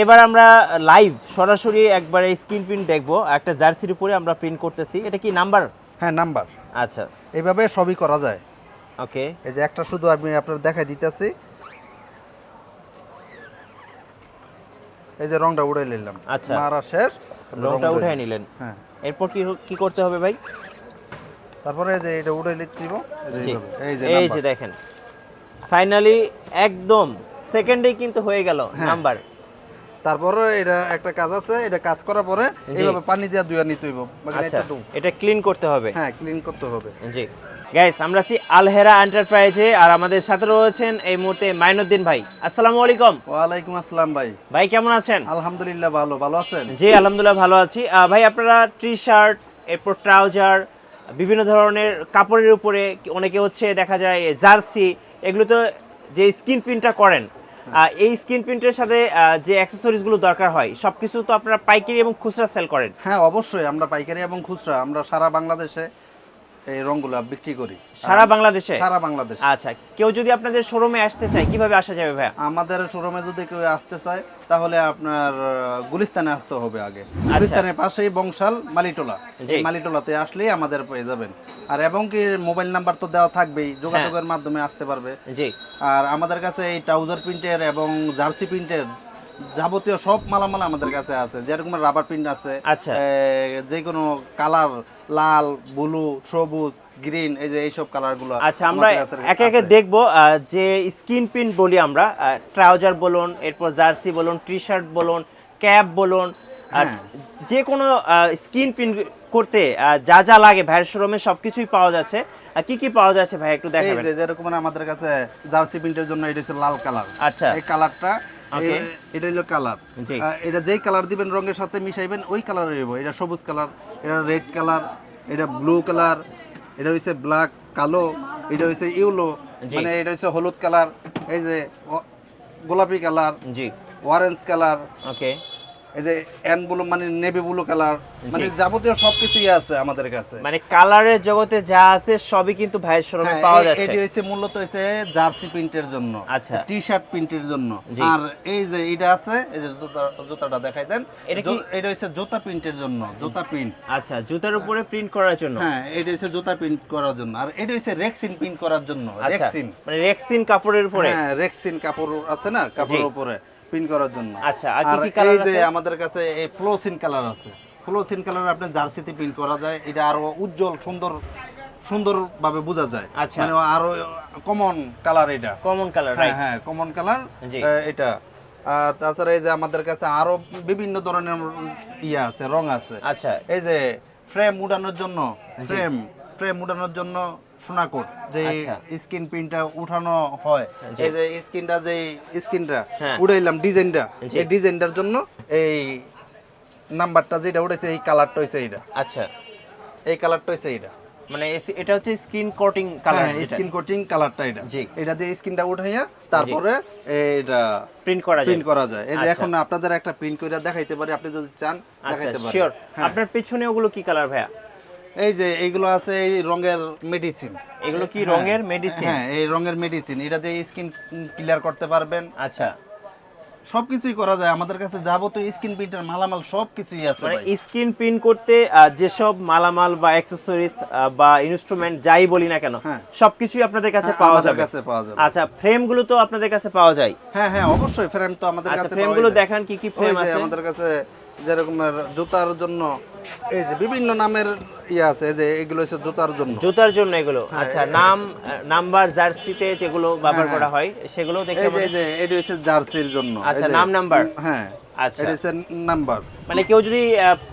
এবার আমরা লাইভ সরাসরি একবারে স্ক্রিন প্রিন্ট দেখবো। একটা জার্সির উপরে আমরা প্রিন্ট করতেছি। এটা কি নাম্বার? হ্যাঁ, নাম্বার। আচ্ছা, এইভাবে সবই করা যায়। ওকে। এই যে একটা শুধু আমি আপনার দেখাই দিতেছি। এই যে রংটা উড়াই নিলাম। আচ্ছা, মারা শেষ, রংটা উঠাই নিলেন। হ্যাঁ, এরপর কি করতে হবে ভাই? তারপরে এই যে এটা উড়াই লিখব। জি, এই যে এই যে নাম্বার। দেখেন ফাইনালি একদম সেকেন্ডেই কিন্তু হয়ে গেল নাম্বার। তারপরে এটা একটা কাজ আছে, এটা কাজ করার পরে এইভাবে পানি দিয়ে ধুয়ে নিতে হইব। আচ্ছা, এটা ক্লিন করতে হবে। হ্যাঁ, ক্লিন করতে হবে। জি গাইস, আমরা আছি আলহেরা এন্টারপ্রাইজে, আর আমাদের সাথে রয়েছেন এই মুহূর্তে মাইনুদ্দিন ভাই। আসসালামু আলাইকুম। ওয়ালাইকুম আসসালাম ভাই। ভাই কেমন আছেন? আলহামদুলিল্লাহ ভালো। ভালো আছেন? জি আলহামদুলিল্লাহ ভালো আছি। ভাই আপনারা টি শার্ট, এরপর ট্রাউজার, বিভিন্ন ধরনের কাপড়ের উপরে অনেকে হচ্ছে দেখা যায় জার্সি, এগুলো তো যে স্ক্রিন প্রিন্টটা করেন, এই স্ক্রিন প্রিন্টের সাথে যে অ্যাক্সেসরিজগুলো দরকার হয় সবকিছু তো আপনারা পাইকারি এবং খুচরা সেল করেন? হ্যাঁ, অবশ্যই। আমরা পাইকারি এবং খুচরা আমরা সারা বাংলাদেশে এই রংগুলো বিক্রি করি। সারা বাংলাদেশে? সারা বাংলাদেশে। আচ্ছা, কেউ যদি আপনাদের শোরুমে আসতে চায় কিভাবে আসা যাবে ভাইয়া? আমাদের শোরুমে যদি কেউ আসতে চায় তাহলে আপনার গুলিস্তানে আসতে হবে আগে। গুলিস্তানের পাশেই বংশাল মালিটোলা। এই মালিটোলাতে আসলেই আমাদের পেয়ে যাবেন। আর এবং কি মোবাইল নাম্বার তো দেওয়া থাকবেই, যোগাযোগের মাধ্যমে আসতে পারবে। জি। আর আমাদের কাছে এই ট্রাউজার প্রিন্টের এবং জার্সি প্রিন্টের যাবতীয় সব মালামাল আমাদের কাছে আছে। যেরকম রাবার প্রিন্ট আছে, আচ্ছা, যে কোনো কালার, লাল, ব্লু, সবুজ, গ্রিন, এই যে এইসব কালারগুলো। আচ্ছা, আমরা একে একে দেখবো। যে স্ক্রিন প্রিন্ট বলি আমরা, ট্রাউজার বলুন, এরপর জার্সি বলুন, টি শার্ট বলুন, ক্যাপ বলুন, আর যে কোনো স্ক্রিন প্রিন্ট করতে যা যা লাগে ভাইয়ের শোরুমে সবকিছুই পাওয়া যাচ্ছে। কি কি পাওয়া যাচ্ছে ভাই একটু দেখাবেন? এই যে যেরকম আমাদের কাছে জার্সি প্রিন্টের জন্য এটা হচ্ছে লাল কালার। আচ্ছা, এই কালারটা, এটা হলো কালার। এটা যেই কালার দিবেন রঙের সাথে মিশাইবেন ওই কালার হইব। এটা সবুজ কালার, এটা রেড কালার, এটা ব্লু কালার, এটা হচ্ছে ব্ল্যাক কালো, এটা হচ্ছে ইয়েলো, মানে এটা হচ্ছে হলুদ কালার, এই যে গোলাপি কালার, জি, অরেঞ্জ কালার, ওকে, এই যে এন ব্লু মানে নেভি ব্লু কালার, মানে যাবতীয় সবকিছুই আছে আমাদের কাছে। মানে কালারের জগতে যা আছে সবই কিন্তু ভাইয়ের শোরুমে পাওয়া যাচ্ছে। এটি হচ্ছে মূলত হচ্ছে জার্সি প্রিন্টের জন্য, আচ্ছা, টি শার্ট প্রিন্টের জন্য। আর এই যে এটা আছে, এই যে জুতাটা দেখাই দেন, এটা হচ্ছে জুতা প্রিন্টের জন্য, জুতা প্রিন্ট। আচ্ছা, জুতার উপরে প্রিন্ট করার জন্য। হ্যাঁ, এটা হচ্ছে জুতা প্রিন্ট করার জন্য। আর এটা হচ্ছে রেক্সিন প্রিন্ট করার জন্য। রেক্সিন মানে রেক্সিন কাপড়ের উপরে? হ্যাঁ, রেক্সিন কাপড় আছে না, কাপড়ের উপরে প্রিন্ট করার জন্য। আচ্ছা, আর কি কি কালার আছে? এই যে আমাদের কাছে এই ফ্লোসিন কালার আছে। ফ্লোসিন কালার আপনি জার্সিতে প্রিন্ট করা যায়। এটা আরো উজ্জ্বল সুন্দর ভাবে বোঝা যায়। মানে আরো কমন কালার, এটা কমন কালার। হ্যাঁ, কমন কালার এটা। তাছাড়া এই যে আমাদের কাছে আরো বিভিন্ন ধরনের আছে, রং আছে। আচ্ছা, এই যে ফ্রেম উঠানোর জন্য, ফ্রেম উঠানোর জন্য সোনাকোট যে স্ক্রিন প্রিন্টটা উঠানো হয়, এই যে স্ক্রিনটা উঠাইলাম, ডিজাইনটা, এই ডিজাইনটার জন্য এই নাম্বারটা যেটা উঠেছে এই কালারটা হইছে এইটা। আচ্ছা, এই কালারটা হইছে এইটা, মানে এটা হচ্ছে স্ক্রিন কোটিং কালার। হ্যাঁ, স্ক্রিন কোটিং কালারটা এটা। এটা দিয়ে স্ক্রিনটা উঠাইয়া তারপরে এটা প্রিন্ট করা যায়। এই যে এখন আপনাদের একটা প্রিন্ট কইরা দেখাইতে পারি, আপনি যদি চান দেখাইতে পারি। শিওর। আপনার পেছনে ওগুলো কি কালার ভাইয়া? এই যে এইগুলো আছে এই রঙের মেডিসিন। এগুলো কি রঙের মেডিসিন? হ্যাঁ, এই রঙের মেডিসিন। এটা দিয়ে স্কিন ক্লিয়ার করতে পারবেন। আচ্ছা, সবকিছুই করা যায় আমাদের কাছে। যাবতীয় স্ক্রিন প্রিন্টের মালামাল সবকিছুই আছে। মানে স্ক্রিন প্রিন্ট করতে যেসব মালামাল বা অ্যাকসেসরিজ বা ইনস্ট্রুমেন্ট যাই বলি না কেন সবকিছুই আপনাদের কাছে পাওয়া যাবে। আচ্ছা, ফ্রেমগুলো তো আপনাদের কাছে পাওয়া যায়? হ্যাঁ হ্যাঁ, অবশ্যই ফ্রেম তো আমাদের কাছে পাওয়া যায়। ফ্রেমগুলো দেখান কি কি ফ্রেম আছে আমাদের কাছে। যেরকম জুতার জন্য এই যে বিভিন্ন নামের আছে, যে এগুলো হচ্ছে জুতার জন্য এগুলো। আচ্ছা, নাম্বার জার্সিতে যেগুলো ব্যবহার করা হয় সেগুলো দেখতে পাবেন। এই যে এটা হচ্ছে জার্সির জন্য। আচ্ছা, নাম্বার। হ্যাঁ, আচ্ছা, এটা হচ্ছে নাম্বার। মানে কেউ যদি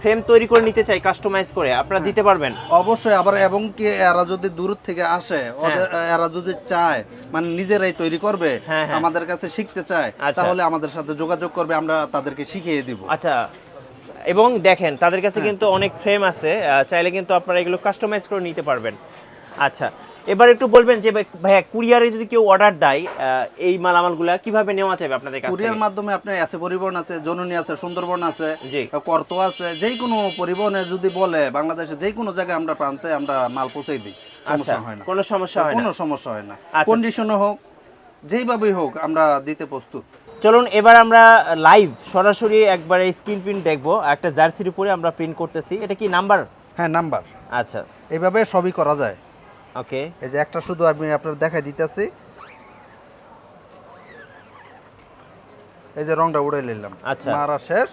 ফ্রেম তৈরি করে নিতে চায় কাস্টমাইজ করে, আপনারা দিতে পারবেন? অবশ্যই। আবার এবং কি এরা যদি দূর থেকে আসে, এরা যদি চায় মানে নিজেরাই তৈরি করবে, আমাদের কাছে শিখতে চায়, তাহলে আমাদের সাথে যোগাযোগ করবে, আমরা তাদেরকে শিখিয়ে দিব। আচ্ছা, এবং দেখেন তাদের কাছে কিন্তু অনেক ফ্রেম আছে, চাইলে কিন্তু আপনারা এগুলো কাস্টমাইজ করে নিতে পারবেন। আচ্ছা, এবার একটু বলবেন যে ভাইয়া কুরিয়ারে যদি কেউ অর্ডার দেয় এই মালামালগুলো কিভাবে নেওয়া যাবে আপনাদের কাছে? কুরিয়ার মাধ্যমে আপনি আছে, পরিবহন আছে, জননী আছে, সুন্দরবন আছে, করতো আছে। যেই কোনো পরিবহনে যদি বলে বাংলাদেশে যে কোনো জায়গায় আমরা প্রান্তে আমরা মাল পৌঁছে দিই, সমস্যা হয় না। কোনো সমস্যা হয় না। কন্ডিশনে হোক, যেইভাবেই হোক আমরা দিতে প্রস্তুত। চলুন এবার আমরা লাইভ সরাসরি একবারে স্ক্রিন প্রিন্ট দেখবো। একটা জার্সির উপরে আমরা প্রিন্ট করতেছি, এটা কি নাম্বার? হ্যাঁ নাম্বার। আচ্ছা, এইভাবে সবই করা যায়। ওকে, এই যে একটা শুধু আমি আপনার দেখাই দিতেছি, এই যে রংটা উড়াই নিলাম। আচ্ছা, মারা শেষ,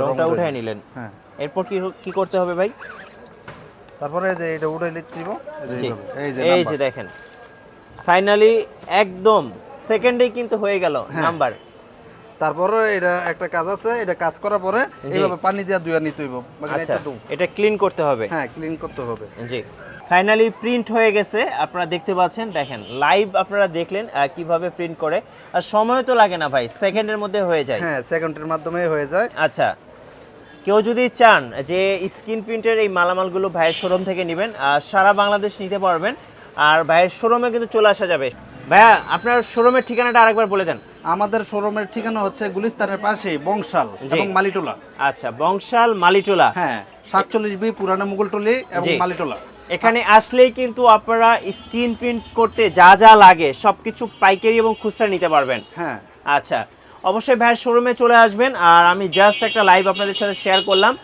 রংটা উঠাই নিলেন। হ্যাঁ, এরপর কি করতে হবে ভাই? তারপরে এই যে এটা উড়াই লিখব, এই যে দেখেন ফাইনালি একদম সেকেন্ডেই কিন্তু হয়ে গেল নাম্বার। তারপরে এটা একটা কাজ আছে, এটা কাজ করার পরে এইভাবে পানি দিয়ে ধুয়ে নিতে হইব। আচ্ছা, এটা ক্লিন করতে হবে। হ্যাঁ, ক্লিন করতে হবে। জি, ফাইনালি প্রিন্ট হয়ে গেছে, আপনারা দেখতে পাচ্ছেন। দেখেন লাইভ আপনারা দেখলেন কিভাবে প্রিন্ট করে, আর সময় তো লাগে না ভাই, সেকেন্ডের মধ্যে হয়ে যায়। হ্যাঁ, সেকেন্ডের মাধ্যমে হয়ে যায়। আচ্ছা, কেউ যদি চান যে স্ক্রিন প্রিন্টের এই মালামালগুলো ভাইয়ের শোরুম থেকে নেবেন, সারা বাংলাদেশ নিতে পারবেন, আর ভাইয়ের শোরুমে কিন্তু চলে আসা যাবে। ভাইয়া আপনার শোরুমের ঠিকানাটা আরেকবার বলে দেন। আমাদের শোরুমের ঠিকানা হচ্ছে গুলিস্তানের পাশে বংশাল এবং মালিটোলা। আচ্ছা, বংশাল মালিটোলা। হ্যাঁ, 47B পুরানো মুগলটলি এবং মালিটোলা। এখানে আসলেই কিন্তু আপনারা স্ক্রিন প্রিন্ট করতে যা যা লাগে সবকিছু পাইকারি এবং খুচরা নিতে পারবেন। হ্যাঁ, আচ্ছা, অবশ্যই ভাইয়ের শোরুমে চলে আসবেন। আর আমি জাস্ট একটা লাইভ আপনাদের সাথে শেয়ার করলাম।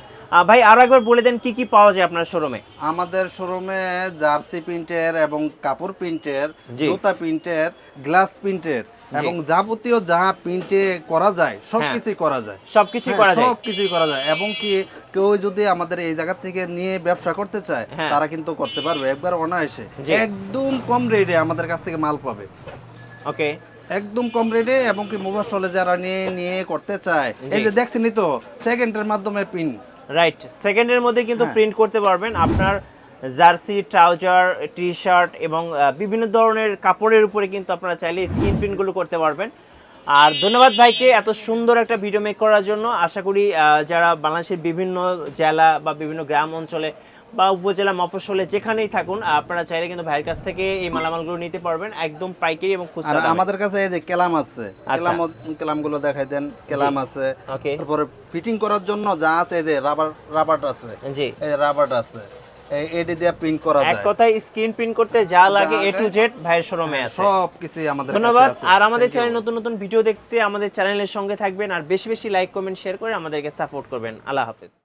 ভাই আরো একবার বলে দেন কি কি পাওয়া যায় আপনার শোরুমে? আমাদের শোরুমে জার্সি প্রিন্টের এবং কাপড় প্রিন্টের, জুতা প্রিন্টের, গ্লাস প্রিন্টের এবং যাবতীয় যা প্রিন্টে করা যায় সবকিছুই করা যায়। সবকিছুই করা যায় এবং কি কেউ যদি আমাদের এই জায়গা থেকে নিয়ে ব্যবসা করতে চায় তারা কিন্তু করতে পারবে একবার অনায়াসে। একদম কম রেটে আমাদের কাছ থেকে মাল পাবে। ওকে, একদম কম রেটে, এবং কি মোবাইলে যারা নিয়ে করতে চায়, এই যে দেখছেনই তো সেকেন্ডের মাধ্যমে প্রিন্ট। রাইট, সেকেন্ডের মধ্যে কিন্তু প্রিন্ট করতে পারবেন আপনার জার্সি, ট্রাউজার, টি শার্ট এবং বিভিন্ন ধরনের কাপড়ের উপরে কিন্তু আপনারা চাইলে স্ক্রিন প্রিন্টগুলো করতে পারবেন। আর ধন্যবাদ ভাইকে এত সুন্দর একটা ভিডিও মেক করার জন্য। আশা করি যারা বাংলাদেশের বিভিন্ন জেলা বা বিভিন্ন গ্রাম অঞ্চলে বা উপজেলা মফস্বলে যেখানেই থাকুন, আপনারা চাইলে কিন্তু ভাইয়ের কাছ থেকে এই মালামালগুলো নিতে পারবেন একদম পাইকারি এবং খুচরা দামে। আমাদের কাছে এই যে কেলাম আছে, কেলামগুলো দেখাই দেন। কেলাম আছে, তারপরে ফিটিং করার জন্য যা আছে, এই যে রাবার আছে। জি, এই রাবার আছে, এডি দিয়ে প্রিন্ট করা যায়। এক কথায় স্ক্রিন প্রিন্ট করতে যা লাগে A to Z ভাইয়ের শোরুমে আছে। সবকিছুই আমাদের কাছে আছে। ধন্যবাদ। আর আমাদের চ্যানেলে নতুন নতুন ভিডিও দেখতে আমাদের চ্যানেলের সঙ্গে থাকবেন, আর বেশি বেশি লাইক, কমেন্ট, শেয়ার করে আমাদেরকে সাপোর্ট করবেন। আল্লাহ হাফেজ।